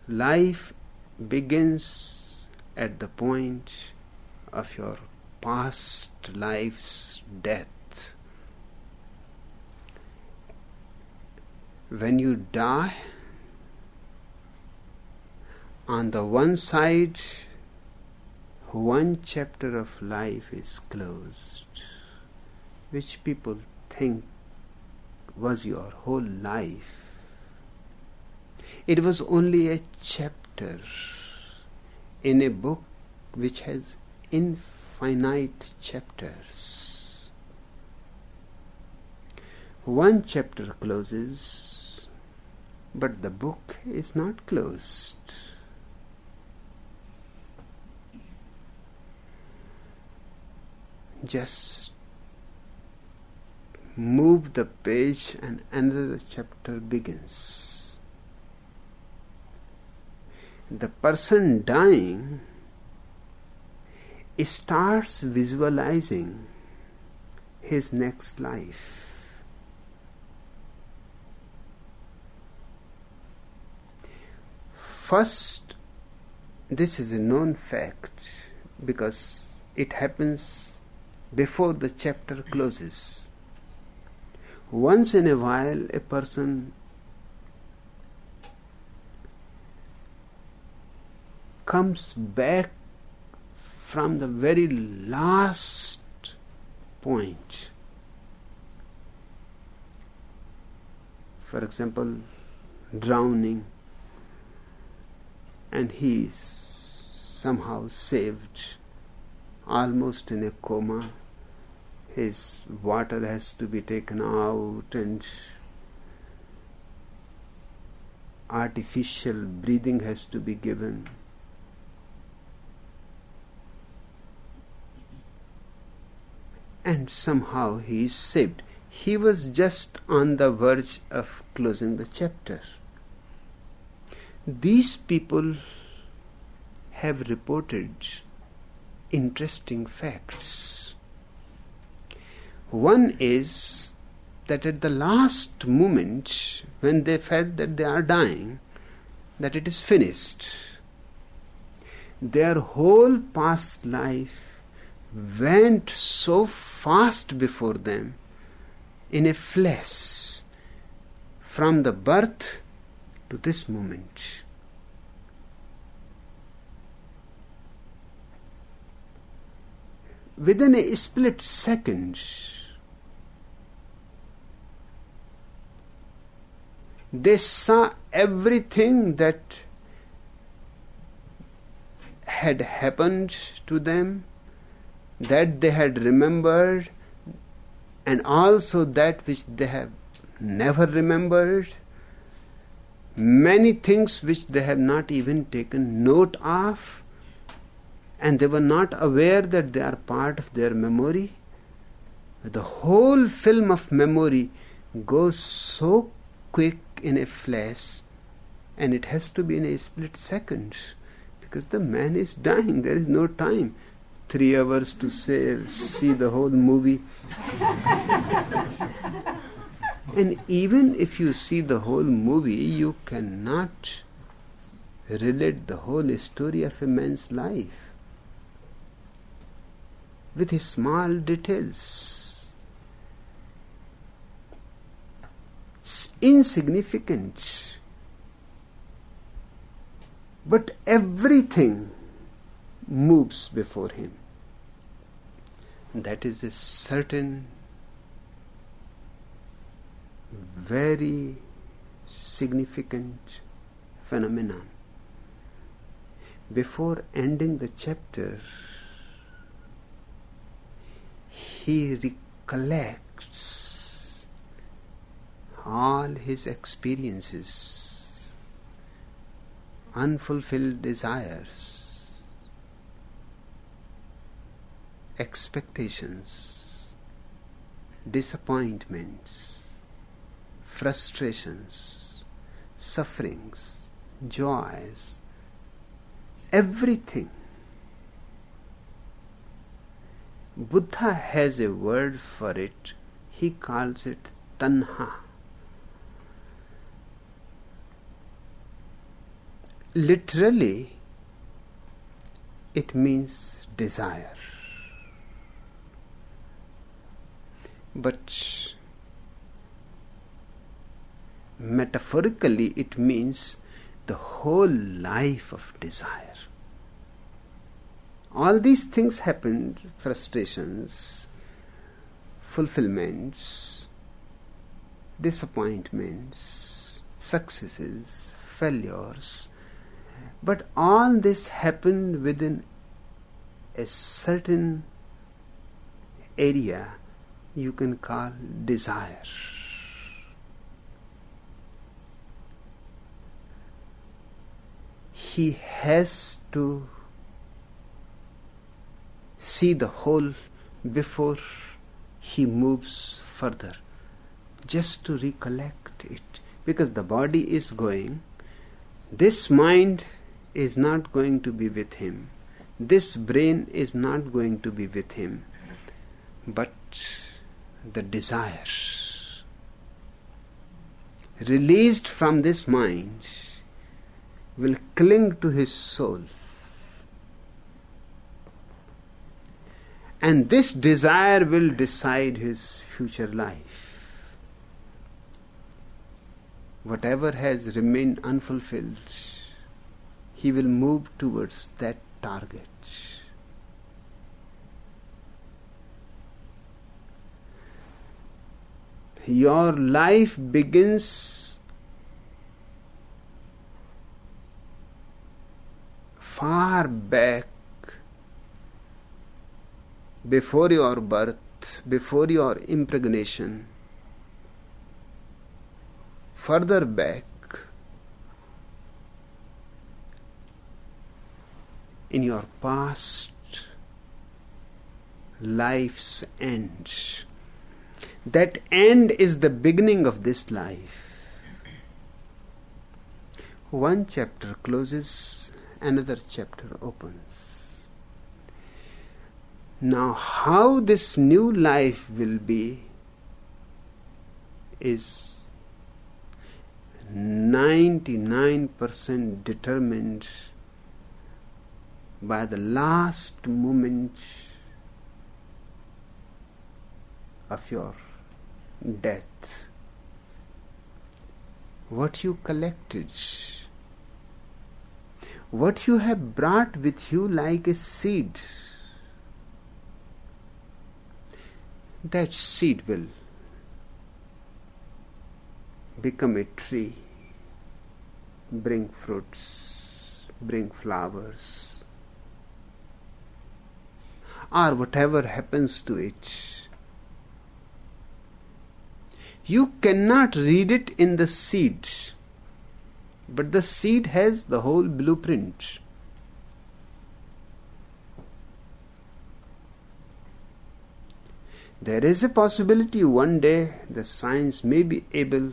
Life begins at the point of your past life's death. When you die, on the one side, one chapter of life is closed, which people think was your whole life. It was only a chapter in a book which has infinite chapters. One chapter closes, but the book is not closed. Just move the page and another chapter begins. The person dying starts visualizing his next life. First, this is a known fact because it happens before the chapter closes. Once in a while, a person comes back from the very last point. For example, drowning, and he is somehow saved, almost in a coma. His water has to be taken out and artificial breathing has to be given. And somehow he is saved. He was just on the verge of closing the chapter. These people have reported interesting facts. One is that at the last moment, when they felt that they are dying, that it is finished, their whole past life went so fast before them in a flash from the birth to this moment. Within a split second, they saw everything that had happened to them, that they had remembered, and also that which they have never remembered, many things which they have not even taken note of, and they were not aware that they are part of their memory. The whole film of memory goes so quick in a flash, and it has to be in a split second, because the man is dying. There is no time. 3 hours to see the whole movie. And even if you see the whole movie, you cannot relate the whole story of a man's life with his small details. It's insignificant, but everything moves before him. That is a certain, very significant phenomenon. Before ending the chapter, he recollects all his experiences, unfulfilled desires, expectations, disappointments, frustrations, sufferings, joys, everything. Buddha has a word for it. He calls it tanha. literally, it means desire. But metaphorically, it means the whole life of desire. All these things happened, frustrations, fulfillments, disappointments, successes, failures, but all this happened within a certain area you can call desire. He has to see the whole before he moves further, just to recollect it. Because the body is going, this mind is not going to be with him, this brain is not going to be with him, but the desire released from this mind will cling to his soul. And this desire will decide his future life. Whatever has remained unfulfilled, he will move towards that target. Your life begins far back, before your birth, before your impregnation, further back in your past life's end. That end is the beginning of this life. One chapter closes, another chapter opens. Now, how this new life will be is 99% determined by the last moment of your death. What you collected, what you have brought with you like a seed, that seed will become a tree, bring fruits, bring flowers, or whatever happens to it. You cannot read it in the seed, but the seed has the whole blueprint. There is a possibility one day the science may be able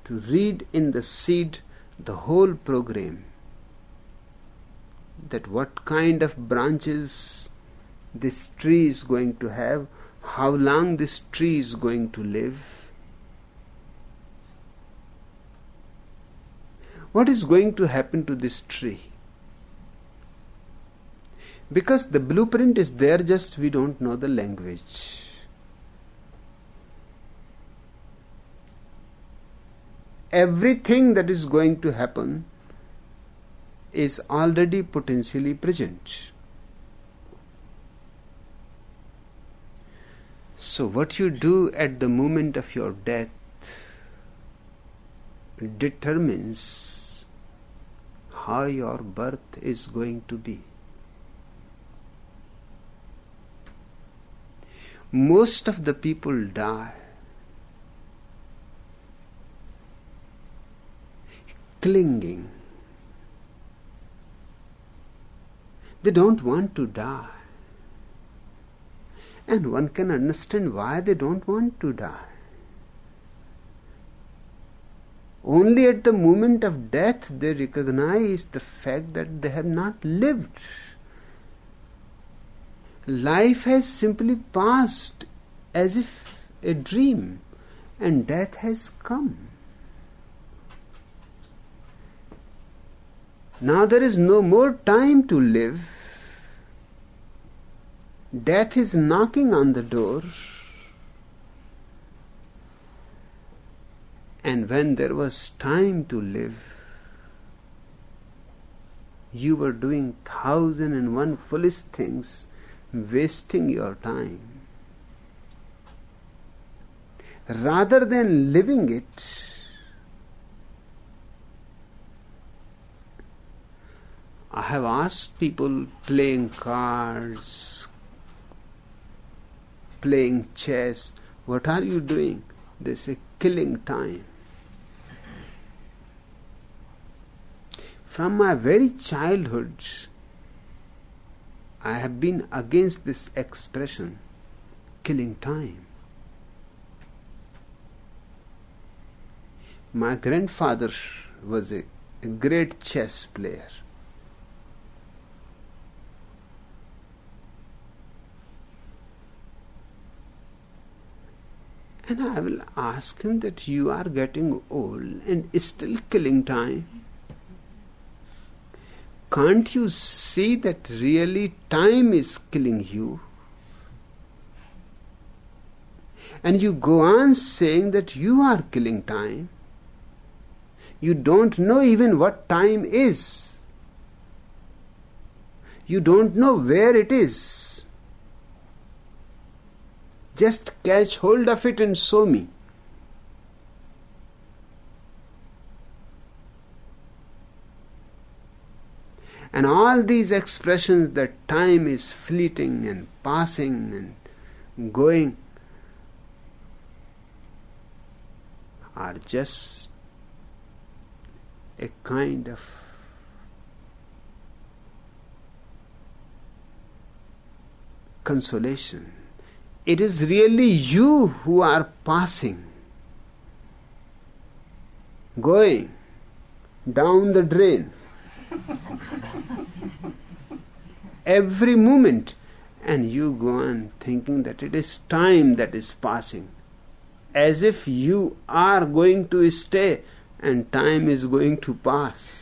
to read in the seed the whole program, that what kind of branches this tree is going to have, how long this tree is going to live, what is going to happen to this tree. Because the blueprint is there, just we don't know the language. Everything that is going to happen is already potentially present. So what you do at the moment of your death determines how your birth is going to be. Most of the people die clinging. They don't want to die. And one can understand why they don't want to die. Only at the moment of death they recognize the fact that they have not lived. Life has simply passed as if a dream, and death has come. Now there is no more time to live. Death is knocking on the door. And when there was time to live, you were doing 1,001 foolish things, wasting your time. Rather than living it, I have asked people playing cards, playing chess, what are you doing? They say, killing time. From my very childhood, I have been against this expression, killing time. My grandfather was a great chess player. And I will ask him that you are getting old and still killing time. Can't you see that really time is killing you? And you go on saying that you are killing time. You don't know even what time is. You don't know where it is. Just catch hold of it and show me. And all these expressions that time is fleeting and passing and going are just a kind of consolation. It is really you who are passing, going down the drain every moment, and you go on thinking that it is time that is passing, as if you are going to stay and time is going to pass.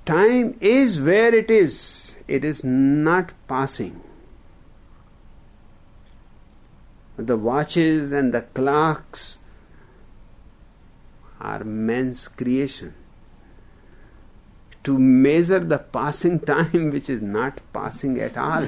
Time is where it is not passing. The watches and the clocks are man's creation to measure the passing time which is not passing at all.